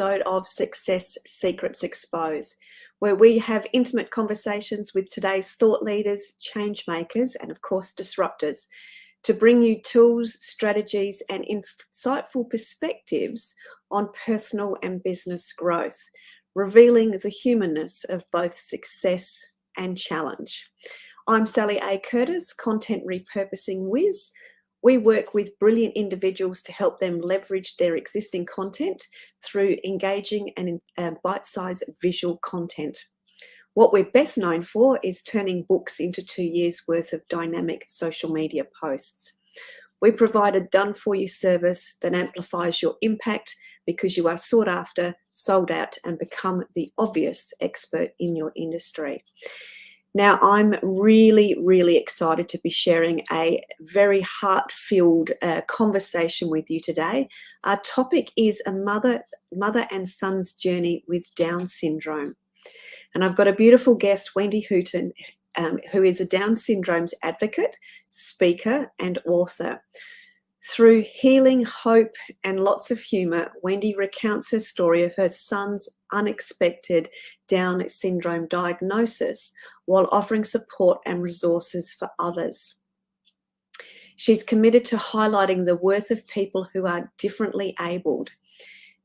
Of Success Secrets Exposed, where we have intimate conversations with today's thought leaders, change makers, and of course, disruptors to bring you tools, strategies, and insightful perspectives on personal and business growth, revealing the humanness of both success and challenge. I'm Sally A. Curtis, Content Repurposing Whiz. We work with brilliant individuals to help them leverage their existing content through engaging and bite-sized visual content. What we're best known for is turning books into 2 years' worth of dynamic social media posts. We provide a done-for-you service that amplifies your impact because you are sought after, sold out, and become the obvious expert in your industry. Now, I'm really excited to be sharing a very heart-filled conversation with you today. Our topic is a mother and son's journey with Down syndrome. And I've got a beautiful guest, Wendy Hooton, who is a Down syndrome's advocate, speaker, and author. Through healing, hope, and lots of humour, Wendy recounts her story of her son's unexpected Down syndrome diagnosis while offering support and resources for others. She's committed to highlighting the worth of people who are differently abled.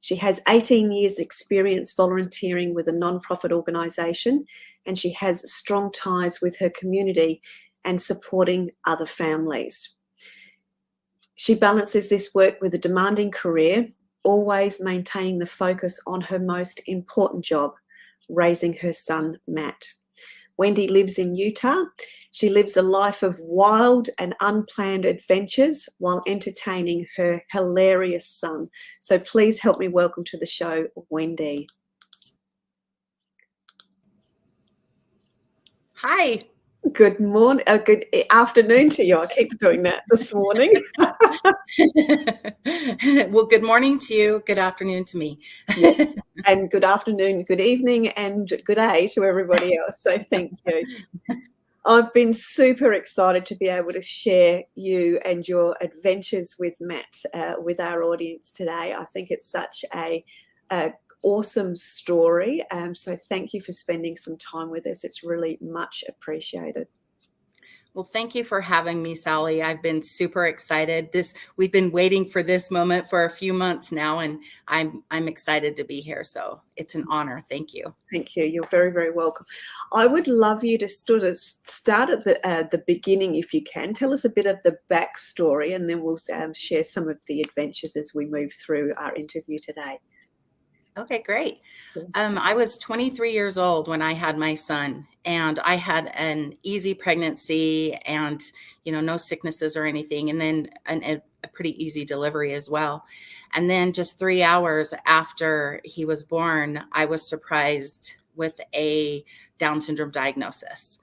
She has 18 years' experience volunteering with a non-profit organisation, and she has strong ties with her community and supporting other families. She balances this work with a demanding career, always maintaining the focus on her most important job, raising her son, Matt. Wendy lives in Utah. She lives a life of wild and unplanned adventures while entertaining her hilarious son. So please help me welcome to the show, Wendy. Hi. Good morning, good afternoon to you. I keep doing that this morning. Well, good morning to you. Good afternoon to me. Yeah. And good afternoon, good evening, and good day to everybody else. So thank you. I've been super excited to be able to share you and your adventures with Matt with our audience today. I think it's such a awesome story. So thank you for spending some time with us. It's really much appreciated. Well, thank you for having me, Sally. I've been super excited. We've been waiting for this moment for a few months now, and I'm excited to be here. So it's an honor. Thank you. Thank you. You're very welcome. I would love you to sort of start at the beginning, if you can. Tell us a bit of the backstory, and then we'll share some of the adventures as we move through our interview today. Okay, great. I was 23 years old when I had my son, and I had an easy pregnancy and, no sicknesses or anything. And then a pretty easy delivery as well. And then just 3 hours after he was born, I was surprised with a Down syndrome diagnosis.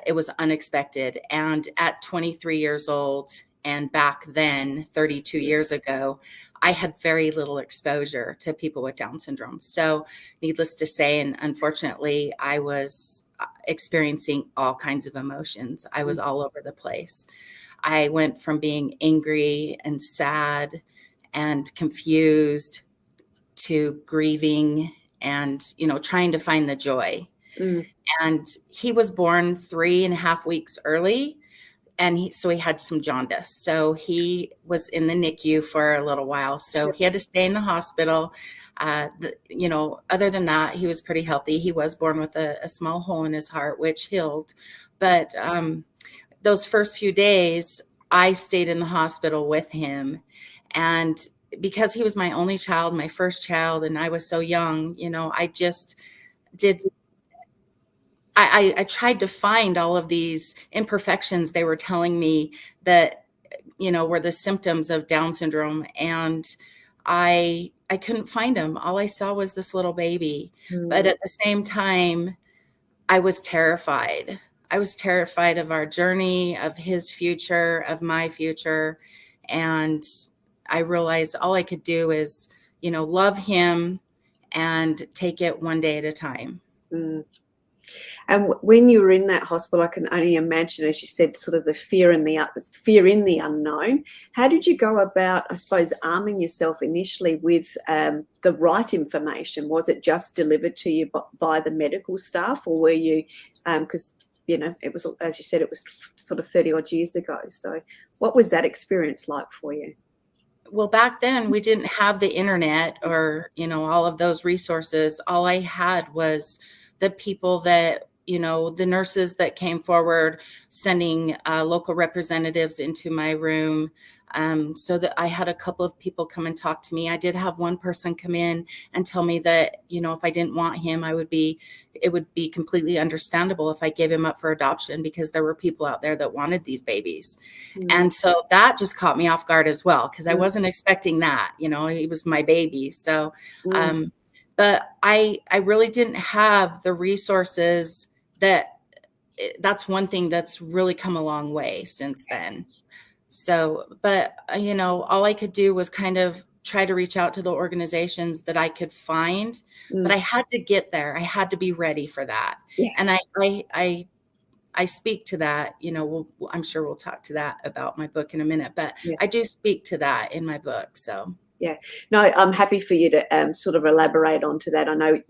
It was unexpected. And at 23 years old, and back then, 32 years ago, I had very little exposure to people with Down syndrome. So needless to say, and unfortunately, I was experiencing all kinds of emotions. I was all over the place. I went from being angry and sad and confused to grieving and, trying to find the joy. And he was born 3.5 weeks early. And so he had some jaundice. So he was in the NICU for a little while. So he had to stay in the hospital. Other than that, he was pretty healthy. He was born with a small hole in his heart, which healed. But those first few days, I stayed in the hospital with him. And because he was my only child, my first child, and I was so young, I just did. I tried to find all of these imperfections they were telling me that, were the symptoms of Down syndrome. And I couldn't find them. All I saw was this little baby. But at the same time, I was terrified. I was terrified of our journey, of his future, of my future. And I realized all I could do is, love him and take it one day at a time. And when you were in that hospital, I can only imagine, as you said, sort of the fear in the unknown. How did you go about, I suppose, arming yourself initially with the right information? Was it just delivered to you by the medical staff, or were you, because it was, as you said, it was sort of 30 odd years ago. So what was that experience like for you? Well, back then we didn't have the internet or, all of those resources. All I had was the people that, the nurses that came forward, sending local representatives into my room. So that I had a couple of people come and talk to me. I did have one person come in and tell me that, if I didn't want him, it would be completely understandable if I gave him up for adoption, because there were people out there that wanted these babies. And so that just caught me off guard as well, because I wasn't expecting that. He was my baby. So, but I really didn't have the resources that's one thing that's really come a long way since then. So, but, all I could do was kind of try to reach out to the organizations that I could find, but I had to get there. I had to be ready for that. Yeah. And I speak to that, I'm sure we'll talk to that about my book in a minute, but I do speak to that in my book. So. Yeah, no, I'm happy for you to sort of elaborate onto that. I know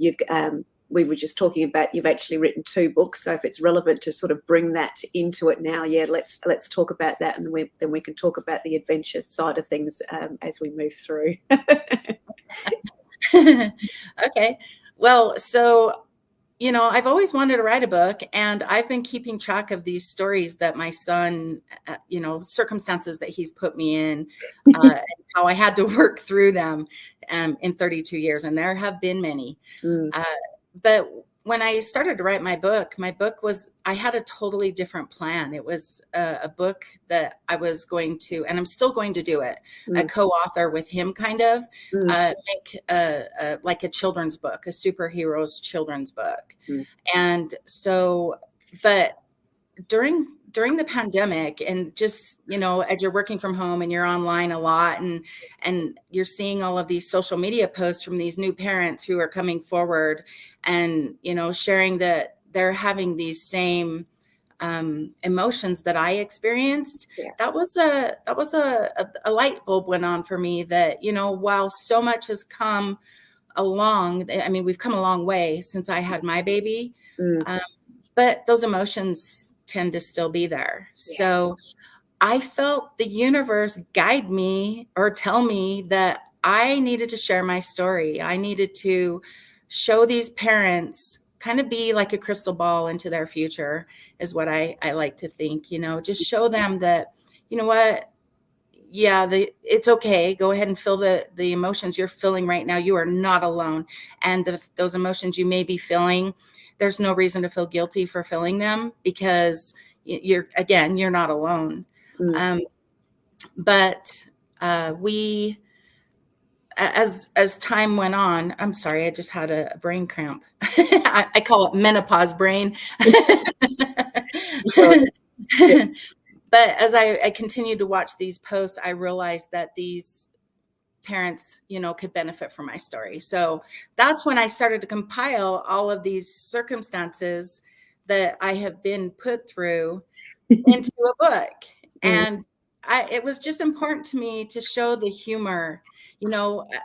we were just talking about you've actually written 2 books, so if it's relevant to sort of bring that into it now, let's talk about that, and then we can talk about the adventure side of things as we move through. Okay, well, so I've always wanted to write a book, and I've been keeping track of these stories that my son, circumstances that he's put me in, and how I had to work through them in 32 years, and there have been many. But when I started to write my book I had a totally different plan. It was a book that I was going to, and I'm still going to do it, a co-author with him, kind of make like a children's book, a superheroes children's book. And so, but during the pandemic, and just, as you're working from home and you're online a lot, and you're seeing all of these social media posts from these new parents who are coming forward and, sharing that they're having these same emotions that I experienced, that was a light bulb went on for me that, while so much has come along, I mean, we've come a long way since I had my baby, but those emotions tend to still be there. So I felt the universe guide me or tell me that I needed to share my story. I needed to show these parents, kind of be like a crystal ball into their future, is what I like to think, just show them that, what, it's okay. Go ahead and feel the emotions you're feeling right now. You are not alone. And those emotions you may be feeling, there's no reason to feel guilty for feeling them, because you're not alone. But as time went on, I'm sorry, I just had a brain cramp. I call it menopause brain. But as I continued to watch these posts, I realized that these parents, could benefit from my story. So that's when I started to compile all of these circumstances that I have been put through into a book. And it was just important to me to show the humor,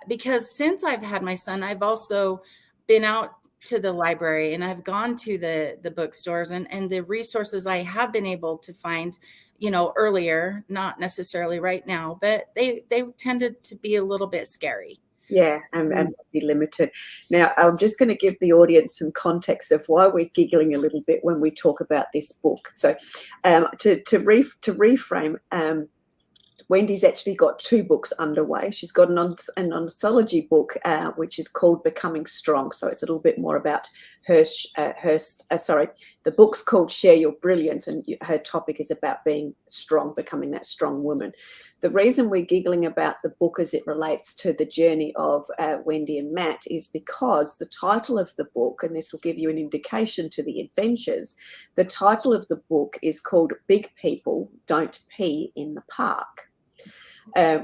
because since I've had my son, I've also been out to the library, and I've gone to the bookstores, and the resources I have been able to find, earlier, not necessarily right now, but they tended to be a little bit scary. Yeah, and be limited. Now, I'm just going to give the audience some context of why we're giggling a little bit when we talk about this book. So, to reframe, Wendy's actually got 2 books underway. She's got an anthology book, which is called Becoming Strong. So it's a little bit more about the book's called Share Your Brilliance, and her topic is about being strong, becoming that strong woman. The reason we're giggling about the book as it relates to the journey of Wendy and Matt is because the title of the book, and this will give you an indication to the adventures, the title of the book is called Big People Don't Pee in the Park.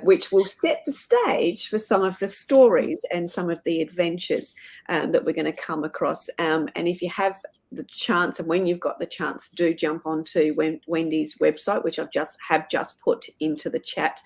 Which will set the stage for some of the stories and some of the adventures that we're going to come across. And if you have the chance, and when you've got the chance, do jump onto Wendy's website, which have just put into the chat,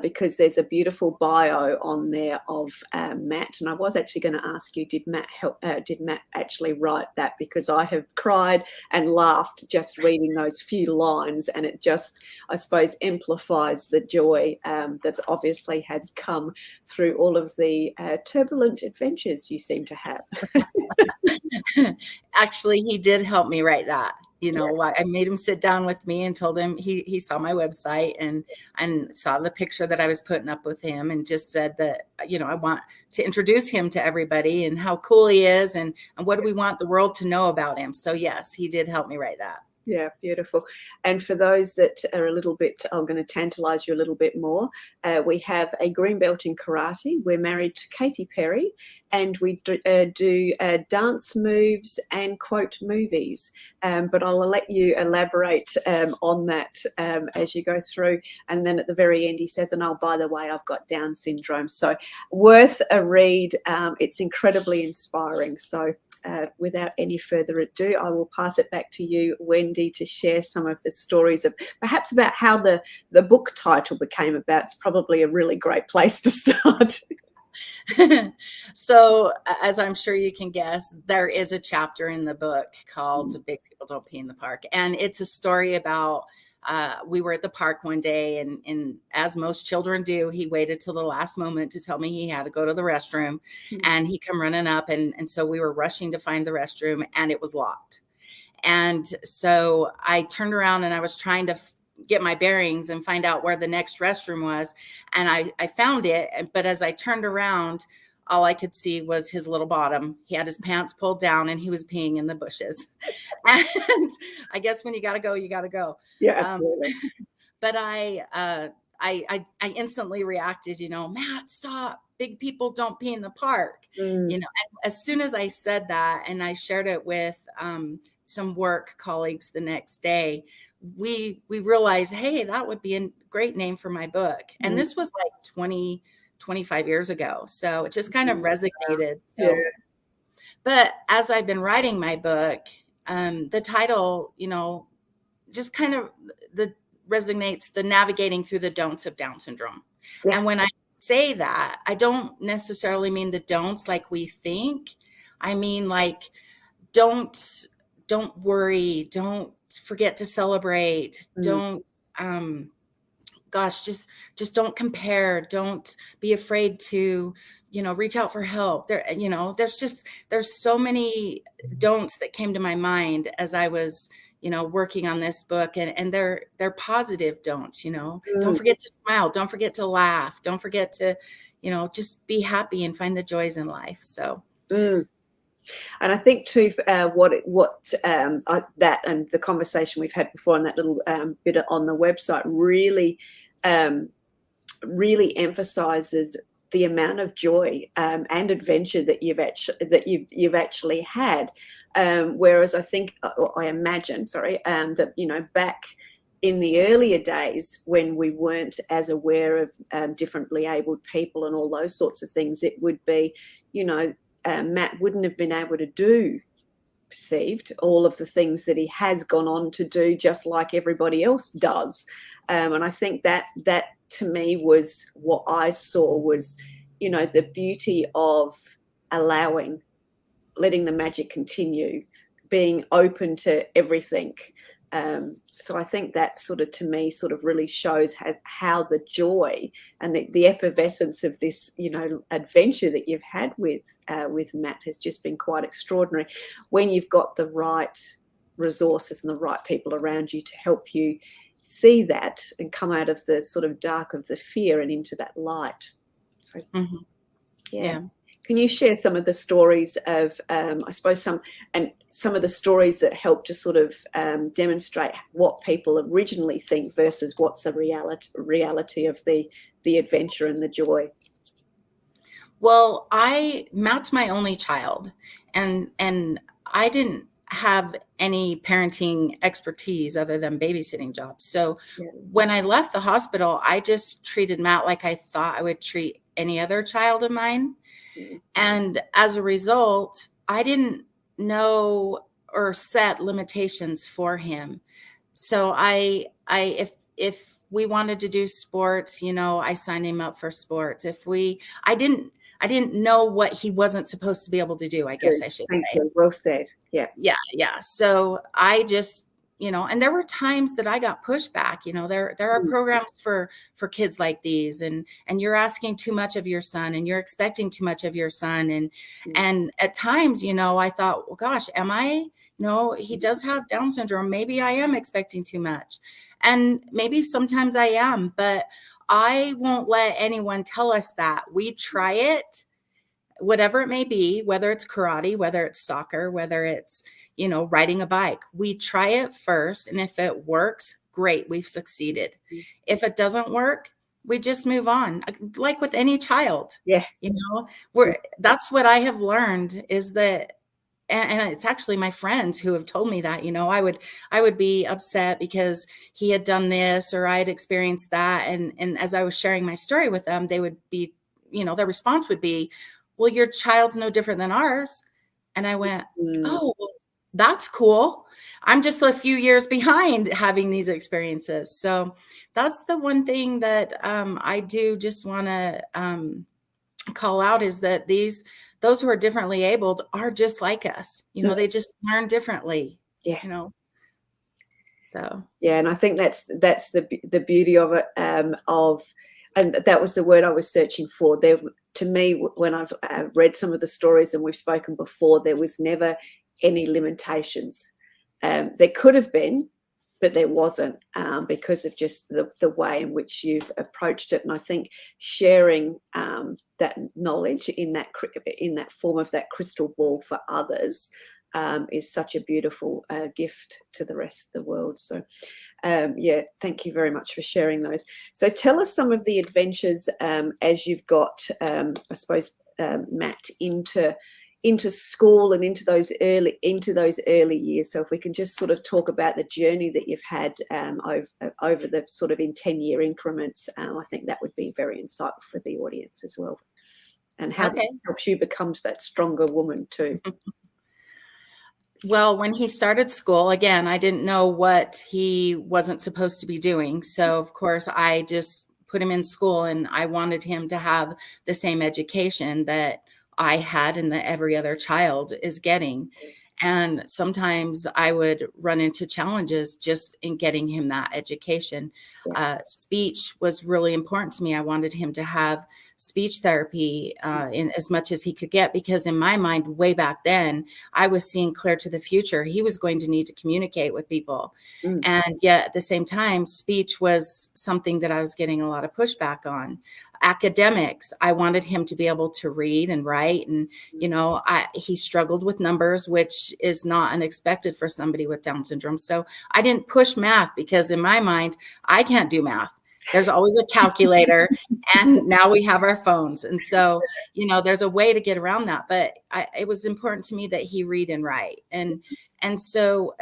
because there's a beautiful bio on there of Matt. And I was actually going to ask you, did Matt actually write that? Because I have cried and laughed just reading those few lines, and it just, I suppose, amplifies the joy that obviously has come through all of the turbulent adventures you seem to have. Actually, he did help me write that. I made him sit down with me and told him he saw my website and saw the picture that I was putting up with him, and just said that, I want to introduce him to everybody and how cool he is, and what do we want the world to know about him. So yes, he did help me write that. Yeah, beautiful. And for those that are a little bit, I'm going to tantalize you a little bit more. We have a green belt in karate. We're married to Katy Perry, and we do dance moves and quote movies. But I'll let you elaborate on that as you go through. And then at the very end, he says, and oh, by the way, I've got Down syndrome. So worth a read. It's incredibly inspiring. So without any further ado, I will pass it back to you, Wendy, to share some of the stories of perhaps about how the book title became about. It's probably a really great place to start. So, as I'm sure you can guess, there is a chapter in the book called Big People Don't Pee in the Park. And it's a story about we were at the park one day, and as most children do, he waited till the last moment to tell me he had to go to the restroom. And he come running up, and so we were rushing to find the restroom, and it was locked. And so I turned around and I was trying to get my bearings and find out where the next restroom was. And I found it. But as I turned around, all I could see was his little bottom. He had his pants pulled down and he was peeing in the bushes. And I guess when you got to go, you got to go. Yeah, absolutely. But I instantly reacted, Matt, stop. Big people don't pee in the park. And as soon as I said that, and I shared it with some work colleagues the next day, we realized, hey, that would be a great name for my book. And this was like 25 years ago. So it just kind of resonated. So, yeah. But as I've been writing my book, the title, just kind of resonates the navigating through the don'ts of Down syndrome. Yeah. And when I say that, I don't necessarily mean the don'ts like we think. I mean, like, don't worry, don't forget to celebrate, don't just don't compare, don't be afraid to reach out for help. There's so many don'ts that came to my mind as I was working on this book, and they're positive don'ts. Don't forget to smile, don't forget to laugh, don't forget to just be happy and find the joys in life. So And I think too, that and the conversation we've had before and that little bit on the website really emphasizes the amount of joy and adventure that you've actually had. Whereas I imagine that back in the earlier days when we weren't as aware of differently abled people and all those sorts of things, it would be, Matt wouldn't have been able to do perceived all of the things that he has gone on to do, just like everybody else does. And I think that to me was what I saw was, the beauty of letting the magic continue, being open to everything. So I think that to me really shows how the joy and the effervescence of this, adventure that you've had with Matt has just been quite extraordinary when you've got the right resources and the right people around you to help you see that and come out of the dark of the fear and into that light. So, yeah. Can you share some of the stories of, I suppose, some of the stories that help to demonstrate what people originally think versus what's the reality of the adventure and the joy? Well, Matt's my only child, and I didn't have any parenting expertise other than babysitting jobs. So when I left the hospital, I just treated Matt like I thought I would treat any other child of mine. And as a result, I didn't know or set limitations for him. So if we wanted to do sports, you know, I signed him up for sports. I didn't know what he wasn't supposed to be able to do, I guess Good. I should Thank say. you. Well said. Yeah. Yeah. So I just, you know, and there were times that I got pushback. You know, there are programs for kids like these, and you're asking too much of your son, and you're expecting too much of your son, and at times, you know, I thought, well, gosh, am I? No, he does have Down syndrome. Maybe I am expecting too much, and maybe sometimes I am, but I won't let anyone tell us that. We try it, whatever it may be, whether it's karate, whether it's soccer, whether it's, you know, riding a bike. We try it first. And if it works, great, we've succeeded. If it doesn't work, we just move on. Like with any child, Yeah. you know, that's what I have learned is that, and it's actually my friends who have told me that, you know, I would be upset because he had done this or I had experienced that. And as I was sharing my story with them, they would be, you know, their response would be, well, your child's no different than ours. And I went, oh, well, that's cool. I'm just a few years behind having these experiences. So that's the one thing that I do just want to call out is that those who are differently abled are just like us. You know, they just learn differently. Yeah. You know, so yeah, and I think that's the beauty of it. And that was the word I was searching for. There, to me, when I've read some of the stories and we've spoken before, there was never any limitations. There could have been, but there wasn't, because of just the way in which you've approached it. And I think sharing that knowledge in that form of that crystal ball for others is such a beautiful gift to the rest of the world. So yeah, thank you very much for sharing those. So tell us some of the adventures as you've got, I suppose, Matt, into school and into those early years. So if we can just sort of talk about the journey that you've had over the sort of in 10-year increments, I think that would be very insightful for the audience as well, and how that helps you become that stronger woman too. Well, when he started school, again, I didn't know what he wasn't supposed to be doing. So, of course, I just put him in school, and I wanted him to have the same education that I had and that every other child is getting. And sometimes I would run into challenges just in getting him that education. Speech was really important to me. I wanted him to have speech therapy in as much as he could get, because in my mind, way back then, I was seeing clear to the future. He was going to need to communicate with people. And yet at the same time, speech was something that I was getting a lot of pushback on. Academics, I wanted him to be able to read and write. And, you know, he struggled with numbers, which is not unexpected for somebody with Down syndrome. So I didn't push math because in my mind, I can't do math. There's always a calculator, and now we have our phones. And so, you know, there's a way to get around that. But it was important to me that he read and write. And so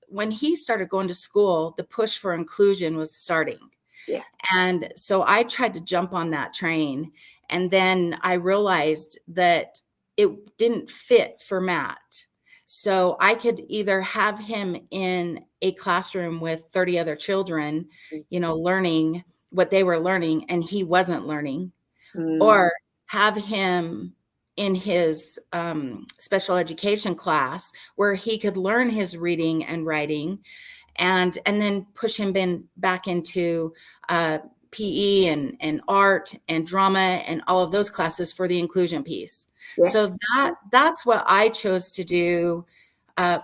when he started going to school, the push for inclusion was starting. Yeah. And so I tried to jump on that train. And then I realized that it didn't fit for Matt. So I could either have him in a classroom with 30 other children, you know, learning what they were learning and he wasn't learning, or have him in his special education class where he could learn his reading and writing, and then push him back into PE and art and drama and all of those classes for the inclusion piece. Yes. So that's what I chose to do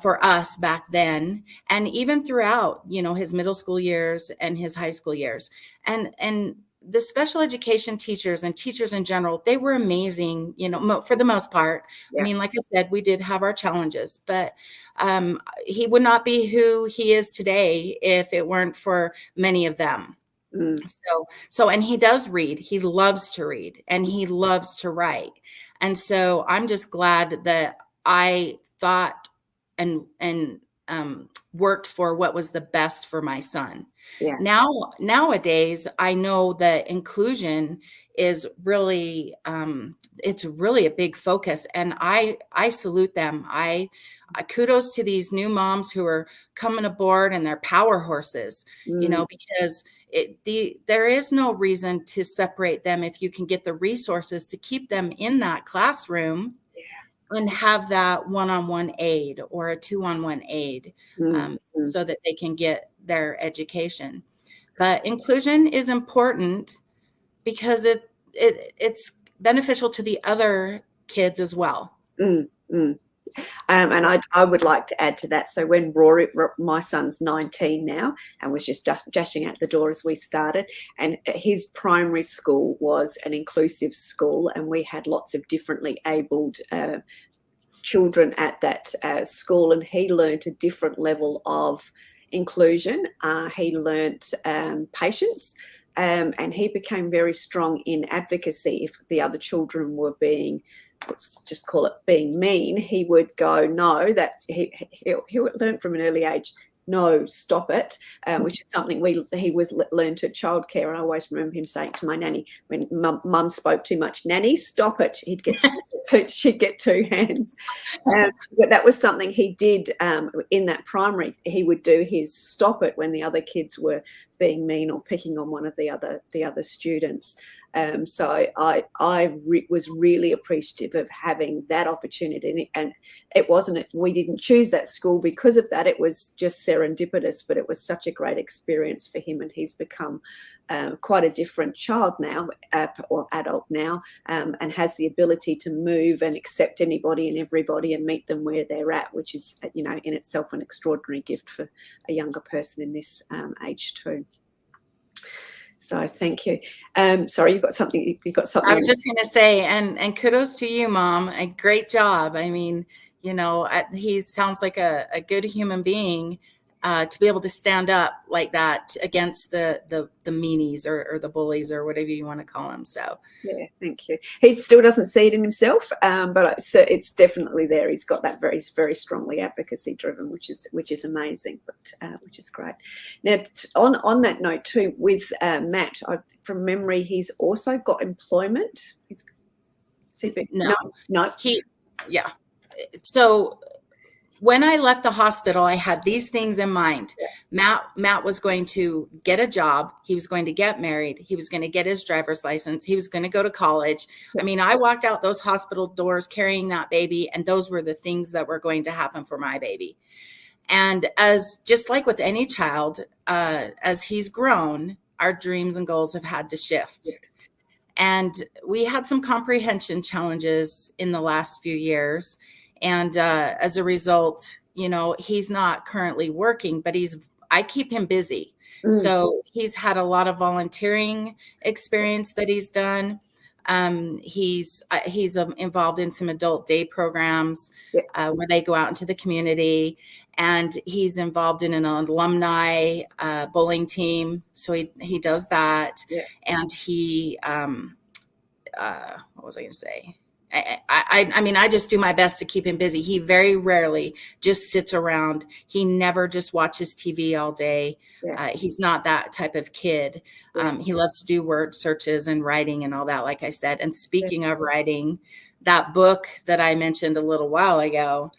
for us back then, and even throughout, you know, his middle school years and his high school years. And the special education teachers and teachers in general, they were amazing, you know, for the most part. Yeah. I mean, like I said, we did have our challenges, but he would not be who he is today if it weren't for many of them. So, and he does read. He loves to read and he loves to write. And so I'm just glad that I thought and worked for what was the best for my son. Yeah. Nowadays, I know that inclusion is really, it's really a big focus, and I salute them. I kudos to these new moms who are coming aboard and they're power horses, because there is no reason to separate them if you can get the resources to keep them in that classroom and have that one-on-one aid or a two-on-one aid, so that they can get their education. But inclusion is important because it's beneficial to the other kids as well. And I would like to add to that. So when Rory, my son's 19 now, and was just dashing out the door as we started, and his primary school was an inclusive school, and we had lots of differently abled children at that school, and he learnt a different level of inclusion. He learnt patience, and he became very strong in advocacy. If the other children were being, let's just call it being mean, he would go, no, that he learned from an early age, no, stop it, which is something he was learned at childcare. And I always remember him saying to my nanny, when mum spoke too much, nanny, stop it, she'd get two hands. But that was something he did in that primary. He would do his stop it when the other kids were being mean or picking on one of the other students. So I was really appreciative of having that opportunity, and we didn't choose that school because of that. It was just serendipitous, but it was such a great experience for him, and he's become quite a different child now, or adult now, and has the ability to move and accept anybody and everybody and meet them where they're at, which is, in itself an extraordinary gift for a younger person in this age too. So thank you. Sorry, you've got something. I was just going to say, and kudos to you, Mom. A great job. I mean, he sounds like a good human being, to be able to stand up like that against the meanies or the bullies or whatever you want to call them. So yeah, thank you. He still doesn't see it in himself, but it's definitely there. He's got that very, very strongly advocacy driven, which is amazing, but which is great. Now, on that note too, with Matt, from memory, he's also got employment. No. Yeah. So when I left the hospital, I had these things in mind. Yeah. Matt was going to get a job. He was going to get married. He was going to get his driver's license. He was going to go to college. Yeah. I mean, I walked out those hospital doors carrying that baby, and those were the things that were going to happen for my baby. And just like with any child, as he's grown, our dreams and goals have had to shift. Yeah. And we had some comprehension challenges in the last few years. And as a result, he's not currently working, but I keep him busy. So he's had a lot of volunteering experience that he's done. He's involved in some adult day programs where they go out into the community, and he's involved in an alumni bowling team. So he does that. Yeah. And he, what was I going to say? I mean, I just do my best to keep him busy. He very rarely just sits around. He never just watches TV all day. Yeah. He's not that type of kid. Yeah. He loves to do word searches and writing and all that, like I said. And speaking of writing, that book that I mentioned a little while ago,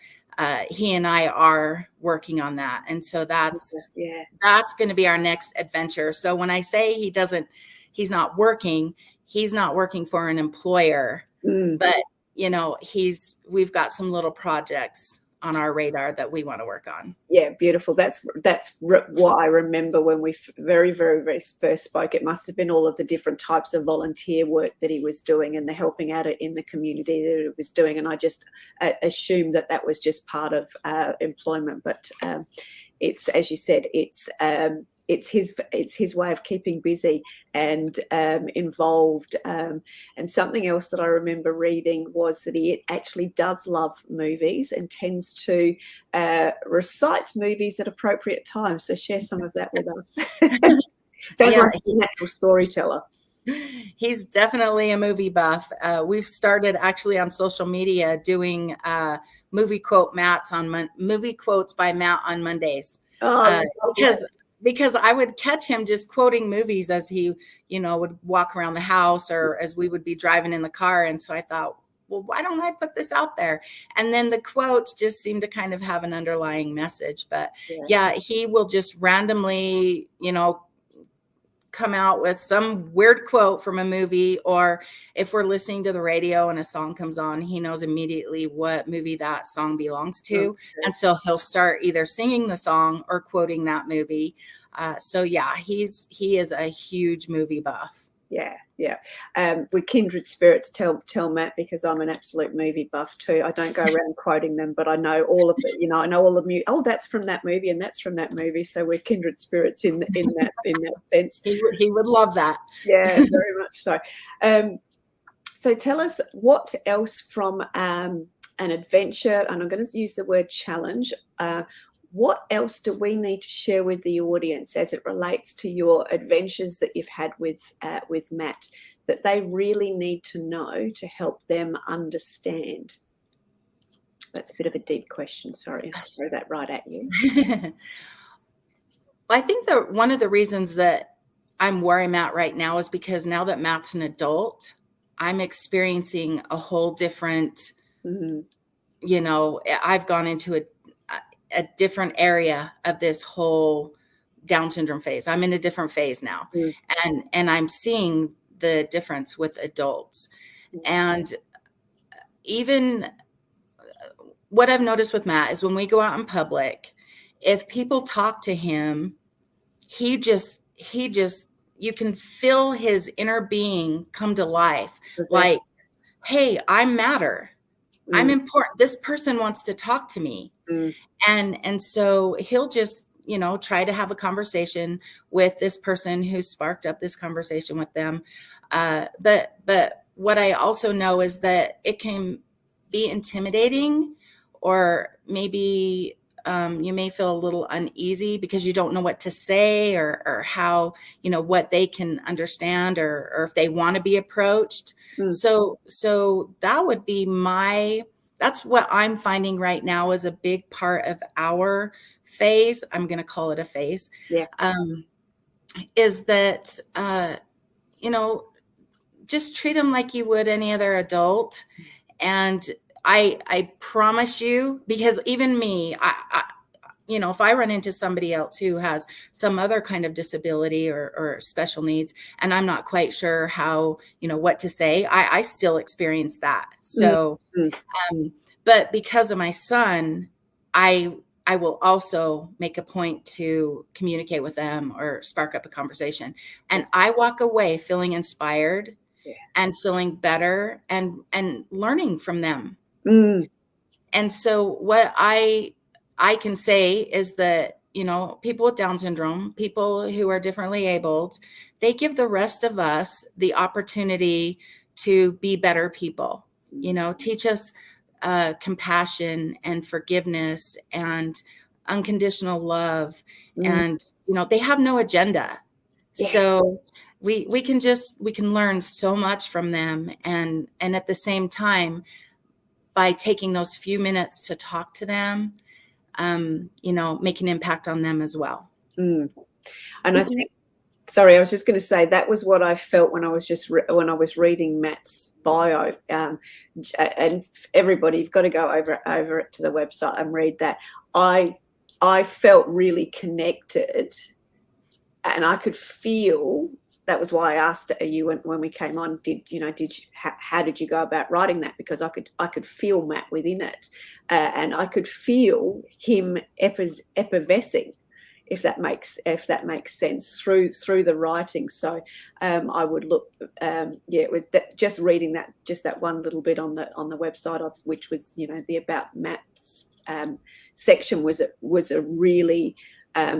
he and I are working on that. And so that's going to be our next adventure. So when I say he's not working for an employer. But, we've got some little projects on our radar that we want to work on. Yeah, beautiful. That's what I remember when we very, very, very first spoke. It must have been all of the different types of volunteer work that he was doing and the helping out in the community that he was doing. And I just assumed that was just part of employment. But it's, as you said, it's his way of keeping busy and involved. And something else that I remember reading was that he actually does love movies and tends to recite movies at appropriate times. So share some of that with us. Sounds like he's a natural storyteller. He's definitely a movie buff. We've started actually on social media doing movie quotes by Matt on Mondays. Oh, Because I would catch him just quoting movies as he, would walk around the house or as we would be driving in the car. And so I thought, well, why don't I put this out there? And then the quotes just seem to kind of have an underlying message. But yeah, he will just randomly, come out with some weird quote from a movie, or if we're listening to the radio and a song comes on, he knows immediately what movie that song belongs to. And so he'll start either singing the song or quoting that movie. So yeah, he is a huge movie buff. Yeah. We're kindred spirits, tell Matt, because I'm an absolute movie buff too. I don't go around quoting them, but I know all of it. I know all of them. Oh, that's from that movie, and that's from that movie. So we're kindred spirits in that sense. He would love that. Yeah, very much so. So tell us what else from an adventure, and I'm going to use the word challenge. What else do we need to share with the audience as it relates to your adventures that you've had with Matt, that they really need to know to help them understand? That's a bit of a deep question. Sorry, I'll throw that right at you. I think that one of the reasons that I'm where I'm at right now is because now that Matt's an adult, I'm experiencing a whole different, I've gone into a different area of this whole Down syndrome phase. I'm in a different phase now. And I'm seeing the difference with adults. And even what I've noticed with Matt is when we go out in public, if people talk to him, he just, you can feel his inner being come to life. Like, hey, I matter. I'm important. This person wants to talk to me. And so he'll just, try to have a conversation with this person who sparked up this conversation with them. But what I also know is that it can be intimidating, or maybe you may feel a little uneasy because you don't know what to say, or how, what they can understand, or if they want to be approached. So that would be that's what I'm finding right now is a big part of our phase. I'm going to call it a phase. Yeah. Is that, just treat them like you would any other adult. And I promise you, because even me, if I run into somebody else who has some other kind of disability or special needs, and I'm not quite sure how, what to say, I still experience that. So, but because of my son, I will also make a point to communicate with them or spark up a conversation. And I walk away feeling inspired and feeling better and learning from them. And so what I can say is that, people with Down syndrome, people who are differently abled, they give the rest of us the opportunity to be better people, teach us compassion and forgiveness and unconditional love. And, they have no agenda. Yes. So we can learn so much from them. And at the same time, by taking those few minutes to talk to them, make an impact on them as well. And I think, sorry, I was just going to say that was what I felt when I was reading Matt's bio. And everybody, you've got to go over it to the website and read that. I felt really connected, and I could feel. That was why I asked you when we came on. How did you go about writing that? Because I could feel Matt within it, and I could feel him effervescing, if that makes sense, through the writing. So I would look, with that, just reading that, just that one little bit on the website, of which was the About Matt's section, was a really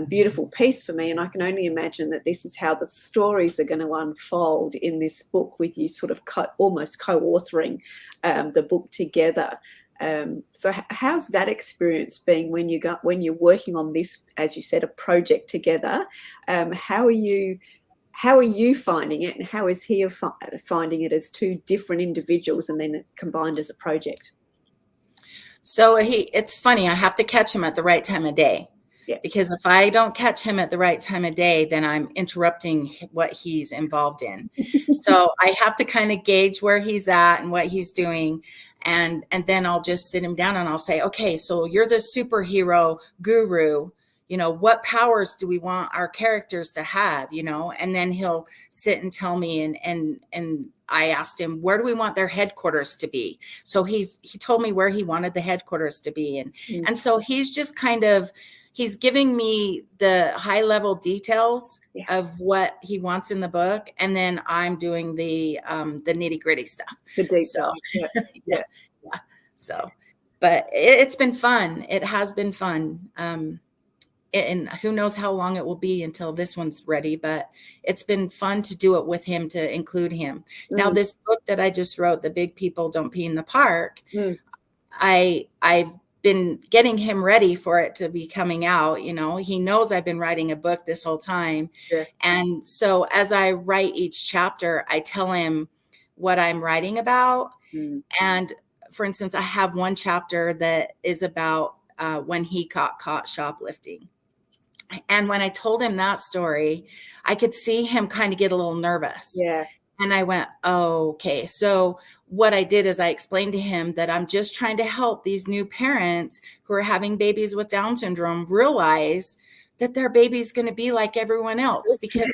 beautiful piece for me. And I can only imagine that this is how the stories are going to unfold in this book, with you sort of almost co-authoring the book together. So how's that experience been when you're working on this, as you said, a project together? How are you finding it, and how is he finding it as two different individuals and then combined as a project? So it's funny, I have to catch him at the right time of day. Yeah. Because if I don't catch him at the right time of day, then I'm interrupting what he's involved in. So I have to kind of gauge where he's at and what he's doing. And then I'll just sit him down and I'll say, okay, so you're the superhero guru. You know, what powers do we want our characters to have, you know? And then he'll sit and tell me, and I asked him, where do we want their headquarters to be? So he told me where he wanted the headquarters to be. And so he's just kind of, he's giving me the high level details of what he wants in the book. And then I'm doing the nitty gritty stuff. The deep So, dive. yeah. So, but it's been fun. It has been fun. And who knows how long it will be until this one's ready, but it's been fun to do it with him, to include him. Now, this book that I just wrote, The Big People Don't Pee in the Park, I've been getting him ready for it to be coming out. You know, he knows I've been writing a book this whole time. And so as I write each chapter, I tell him what I'm writing about. And for instance, I have one chapter that is about when he got caught shoplifting. And when I told him that story, I could see him kind of get a little nervous. And I went, oh, okay. So what I did is I explained to him that I'm just trying to help these new parents who are having babies with Down syndrome realize that their baby's going to be like everyone else, because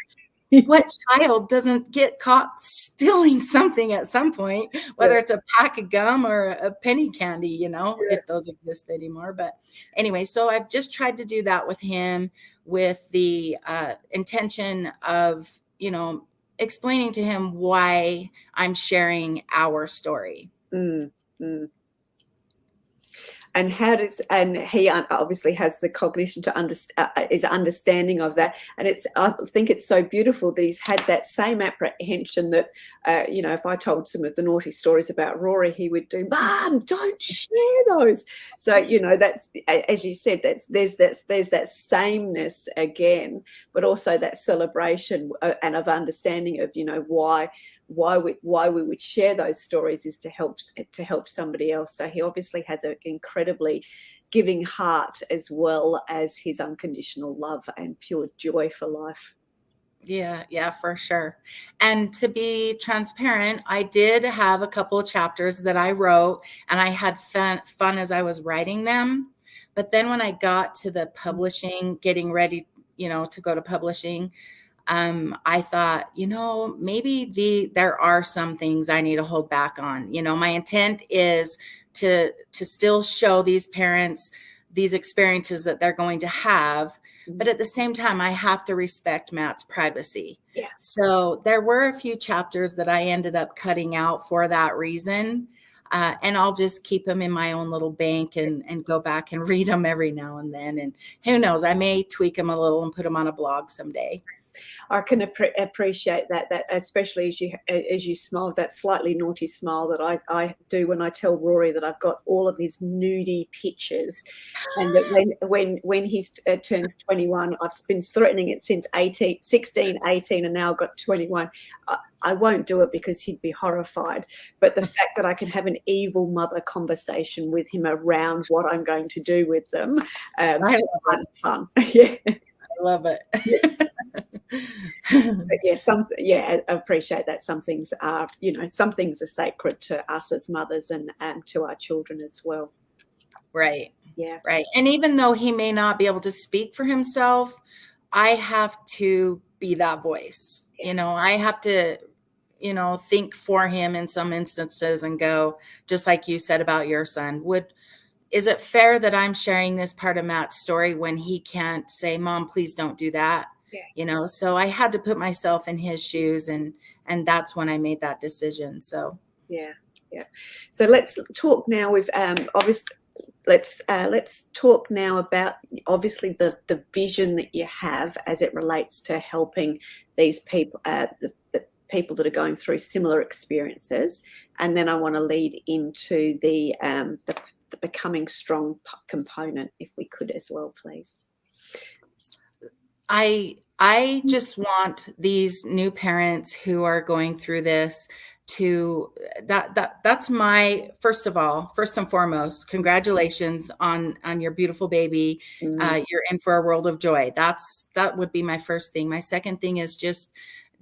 what child doesn't get caught stealing something at some point, whether it's a pack of gum or a penny candy, you know, if those exist anymore. But anyway, so I've just tried to do that with him, with the intention of, you know, explaining to him why I'm sharing our story. And he obviously has the cognition to is understanding of that. And I think it's so beautiful that he's had that same apprehension that, you know, if I told some of the naughty stories about Rory, he would do, Mom, don't share those. So, you know, that's, as you said, there's that sameness again, but also that celebration and of understanding of, you know, why we would share those stories is to help somebody else. So he obviously has an incredibly giving heart, as well as his unconditional love and pure joy for life. Yeah, for sure. And to be transparent, I did have a couple of chapters that I wrote, and I had fun as I was writing them. But then when I got to the publishing, getting ready, you know, to go to publishing, I thought, you know, maybe there are some things I need to hold back on. You know, my intent is to still show these parents these experiences that they're going to have, but at the same time, I have to respect Matt's privacy. So there were a few chapters that I ended up cutting out for that reason. And I'll just keep them in my own little bank and go back and read them every now and then. And who knows, I may tweak them a little and put them on a blog someday. I can appreciate that especially as you smile, that slightly naughty smile that I do when I tell Rory that I've got all of his nudie pictures, and that when he turns 21, I've been threatening it since 16, 18, and now I've got 21. I won't do it because he'd be horrified. But the fact that I can have an evil mother conversation with him around what I'm going to do with them, fun. Yeah. I love it. But yeah, I appreciate that. Some things are, you know, some things are sacred to us as mothers and to our children as well. Right. Yeah. Right. And even though he may not be able to speak for himself, I have to be that voice. You know, I have to, you know, think for him in some instances and go, just like you said about your son, is it fair that I'm sharing this part of Matt's story when he can't say, Mom, please don't do that? You know, so I had to put myself in his shoes, and that's when I made that decision. So yeah. So let's talk now with obviously let's talk now about obviously the vision that you have as it relates to helping these people, the people that are going through similar experiences, and then I want to lead into the becoming strong component, if we could as well, please. I just want these new parents who are going through this to that's my, first and foremost, congratulations on your beautiful baby. You're in for a world of joy. That would be my first thing. My second thing is just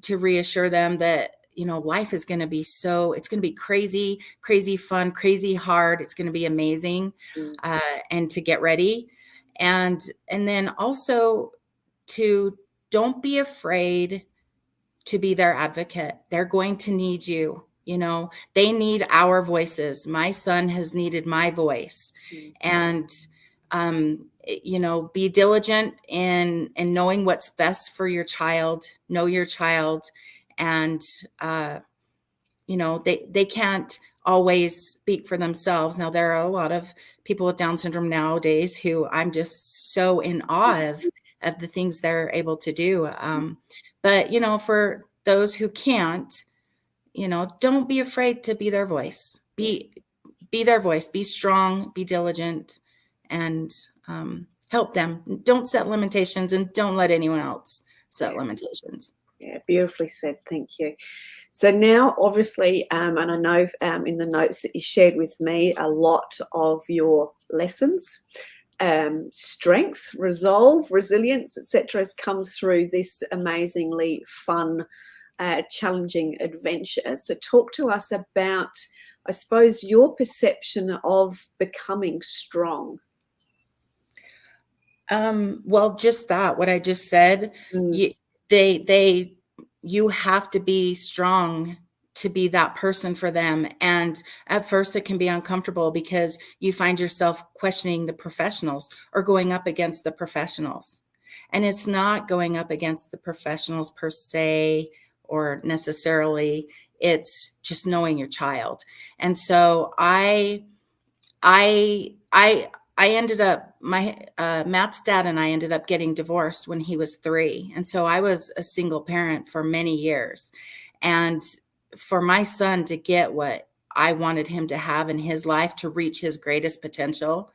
to reassure them that, life is going to be it's going to be crazy, crazy fun, crazy hard. It's going to be amazing. And to get ready. And then also to don't be afraid to be their advocate. They're going to need you. They need our voices. My son has needed my voice. And, be diligent in knowing what's best for your child. Know your child. And, they can't always speak for themselves. Now, there are a lot of people with Down syndrome nowadays who I'm just so in awe of the things they're able to do. But, for those who can't, don't be afraid to be their voice. Be their voice. Be strong, be diligent, and help them. Don't set limitations, and don't let anyone else set limitations. Yeah, beautifully said. Thank you. So now, obviously, and I know in the notes that you shared with me, a lot of your lessons, strength, resolve, resilience, etc., has come through this amazingly fun, challenging adventure. So talk to us about, I suppose, your perception of becoming strong. Well, just that, what I just said, you have to be strong to be that person for them. And at first it can be uncomfortable because you find yourself questioning the professionals or going up against the professionals. And it's not going up against the professionals per se, or necessarily, it's just knowing your child. And so I ended up, Matt's dad and I ended up getting divorced when he was 3. And so I was a single parent for many years. And for my son to get what I wanted him to have in his life, to reach his greatest potential,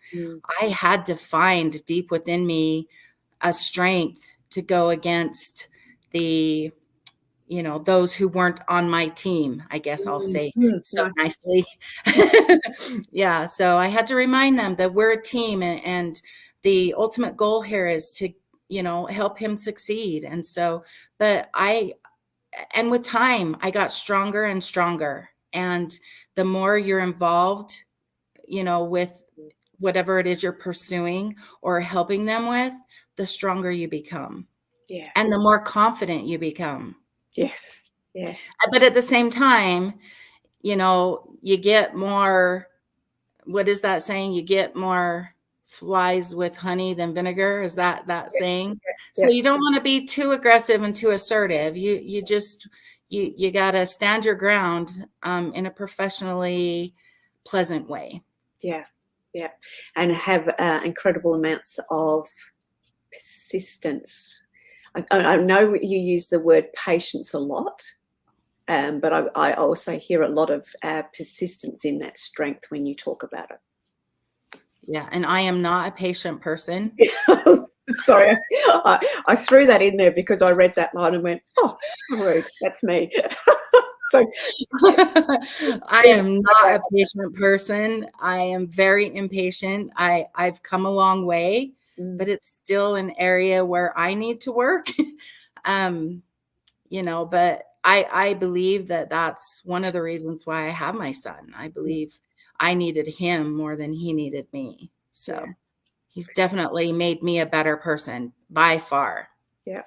I had to find deep within me a strength to go against the, those who weren't on my team, I guess I'll say so nicely. Yeah. So I had to remind them that we're a team, and the ultimate goal here is to, help him succeed. And so, and with time, I got stronger and stronger. And the more you're involved, with whatever it is you're pursuing or helping them with, the stronger you become. Yeah. And the more confident you become. Yes. Yeah. But at the same time, you get more, what is that saying? You get more flies with honey than vinegar. Is that saying? So you don't want to be too aggressive and too assertive. You got to stand your ground in a professionally pleasant way. Yeah. Yeah. And have incredible amounts of persistence. I know you use the word patience a lot, but I also hear a lot of persistence in that strength when you talk about it. Yeah, and I am not a patient person. Sorry, I threw that in there because I read that line and went, "Oh, rude, that's me." So I am not a patient person. I am very impatient. I've come a long way, but it's still an area where I need to work. But I believe that that's one of the reasons why I have my son. I believe I needed him more than he needed me. So he's definitely made me a better person by far. Yeah.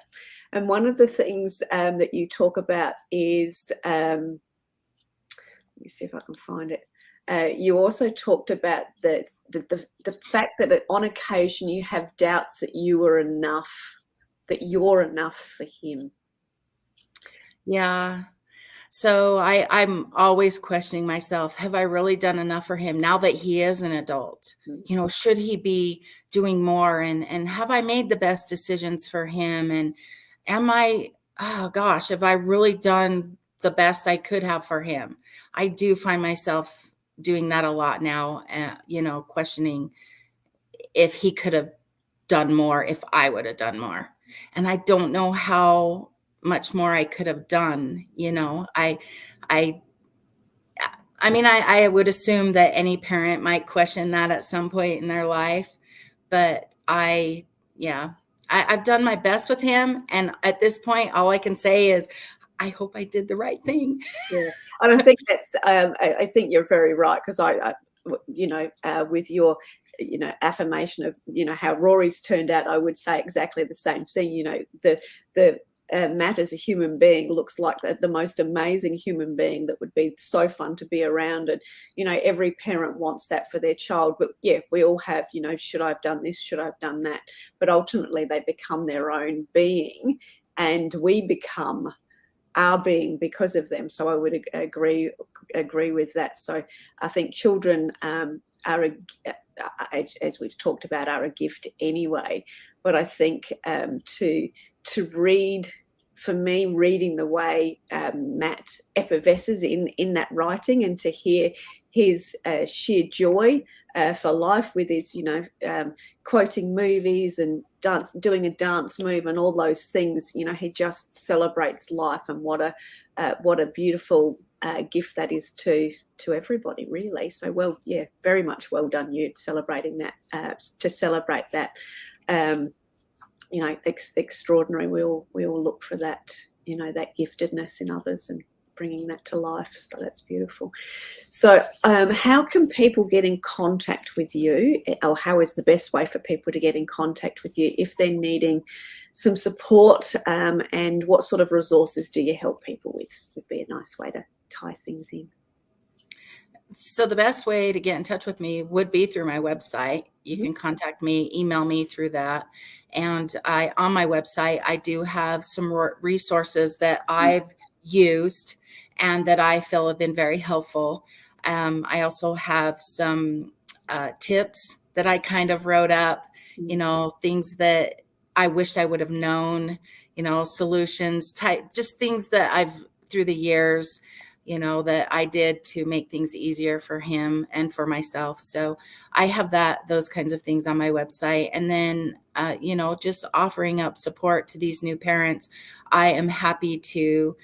And one of the things that you talk about is, let me see if I can find it. You also talked about the fact that on occasion you have doubts that you're enough for him. Yeah. So I'm always questioning myself. Have I really done enough for him now that he is an adult? Should he be doing more? And have I made the best decisions for him? And oh gosh, have I really done the best I could have for him? I do find myself doing that a lot now, questioning if he could have done more, if I would have done more. And I don't know how much more I could have done. I mean, I would assume that any parent might question that at some point in their life, but yeah, I've done my best with him. And at this point, all I can say is, I hope I did the right thing. Yeah, and I think that's, I think you're very right, because with your, affirmation of, how Rory's turned out, I would say exactly the same thing. The Matt as a human being looks like the most amazing human being that would be so fun to be around. And, every parent wants that for their child. But yeah, we all have, should I have done this? Should I have done that? But ultimately they become their own being, and we become our being because of them. So I would agree with that. So I think children are, as we've talked about, are a gift anyway. But I think to read, for me, reading the way Matt effervesces in that writing, and to hear his sheer joy for life with his, quoting movies and doing a dance move and all those things. He just celebrates life, and what a beautiful gift that is to everybody, really. So, very much well done you celebrating that, to celebrate that. Extraordinary. We all look for that, that giftedness in others and bringing that to life. So that's beautiful. So how can people get in contact with you, or how is the best way for people to get in contact with you if they're needing some support, and what sort of resources do you help people with, would be a nice way to tie things in? So the best way to get in touch with me would be through my website. You can contact me, email me through that. And on my website, I do have some resources that I've used and that I feel have been very helpful. I also have some tips that I kind of wrote up, things that I wished I would have known, solutions type, just things that I've, through the years, that I did to make things easier for him and for myself. So I have those kinds of things on my website. And then, just offering up support to these new parents. I am happy to,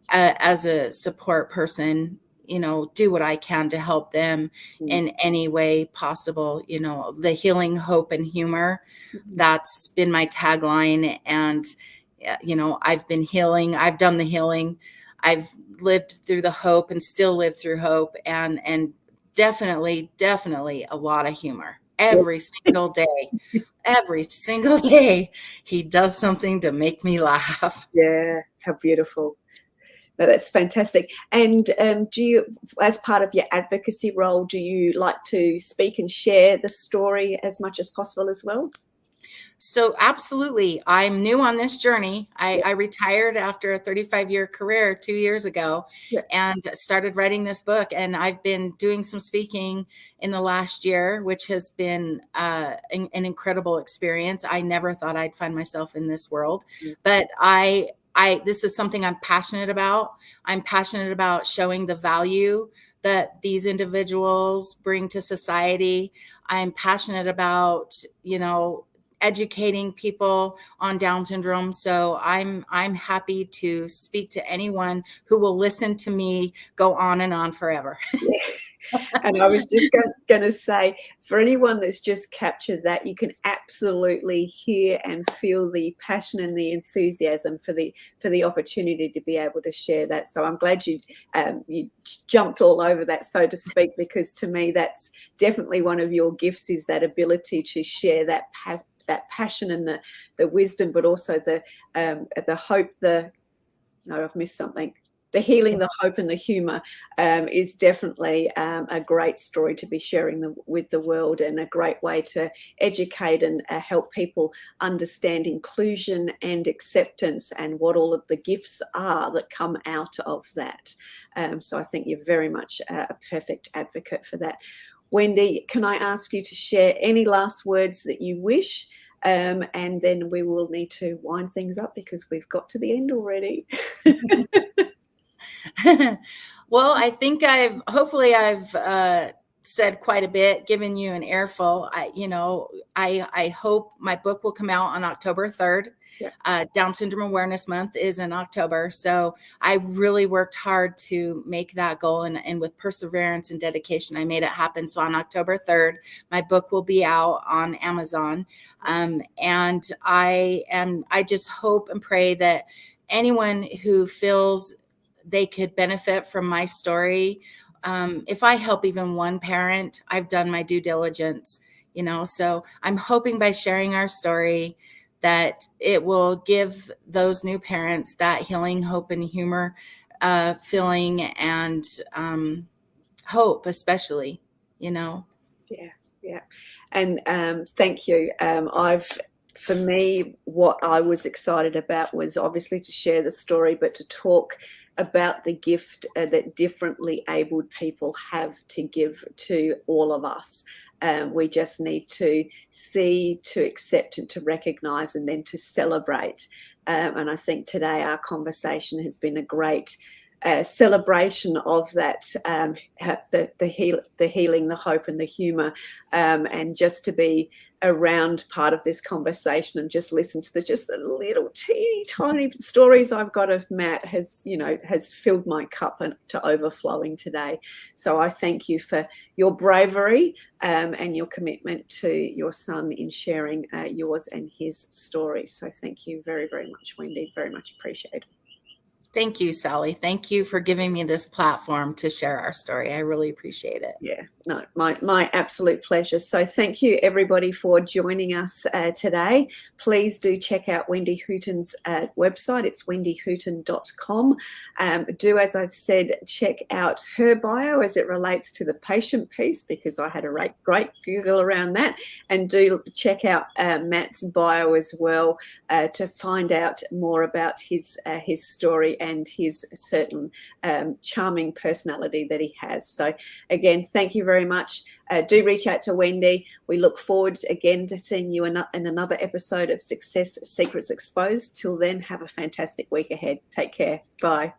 as a support person, do what I can to help them in any way possible. The healing, hope, and humor, that's been my tagline. And, I've been healing. I've done the healing. I've lived through the hope and still live through hope, and definitely a lot of humor every single day. Every single day he does something to make me laugh. Yeah, how beautiful. No, that's fantastic. And do you, as part of your advocacy role, do you like to speak and share the story as much as possible as well? So absolutely. I'm new on this journey. I retired after a 35-year career 2 years ago and started writing this book. And I've been doing some speaking in the last year, which has been an incredible experience. I never thought I'd find myself in this world, but this is something I'm passionate about. I'm passionate about showing the value that these individuals bring to society. I'm passionate about, educating people on Down syndrome. So I'm happy to speak to anyone who will listen to me go on and on forever. And I was just going to say, for anyone that's just captured that, you can absolutely hear and feel the passion and the enthusiasm for the opportunity to be able to share that. So I'm glad you jumped all over that, so to speak, because to me that's definitely one of your gifts, is that ability to share that passion and the wisdom, but also the hope. I've missed something. The healing, the hope, and the humor is definitely a great story to be sharing with the world, and a great way to educate and help people understand inclusion and acceptance, and what all of the gifts are that come out of that. So I think you're very much a perfect advocate for that. Wendy, can I ask you to share any last words that you wish? And then we will need to wind things up because we've got to the end already. Well, I think hopefully I've said quite a bit, given you an earful. I hope my book will come out on October 3rd. Yeah. Down Syndrome Awareness Month is in October. So I really worked hard to make that goal, and with perseverance and dedication, I made it happen. So on October 3rd, my book will be out on Amazon. And I just hope and pray that anyone who feels they could benefit from my story, if I help even one parent, I've done my due diligence, so I'm hoping by sharing our story that it will give those new parents that healing, hope, and humor feeling, and hope, especially. Yeah, yeah. And thank you. For me, what I was excited about was obviously to share the story, but to talk about the gift that differently abled people have to give to all of us. We just need to see, to accept, and to recognize, and then to celebrate. And I think today our conversation has been a great celebration of that, the healing, the hope, and the humor, and just to be around part of this conversation and just listen to the little teeny tiny stories I've got of Matt has filled my cup to overflowing today. So I thank you for your bravery and your commitment to your son in sharing yours and his story. So thank you very, very much, Wendy. Very much appreciated. Thank you, Sally. Thank you for giving me this platform to share our story. I really appreciate it. Yeah, no, my absolute pleasure. So thank you, everybody, for joining us today. Please do check out Wendy Hooton's website. It's wendyhooton.com. Do, as I've said, check out her bio as it relates to the patient piece, because I had a great Google around that. And do check out Matt's bio as well to find out more about his story and his certain charming personality that he has. So again, thank you very much. Do reach out to Wendy. We look forward again to seeing you in another episode of Success Secrets Exposed. Till then, have a fantastic week ahead. Take care. Bye.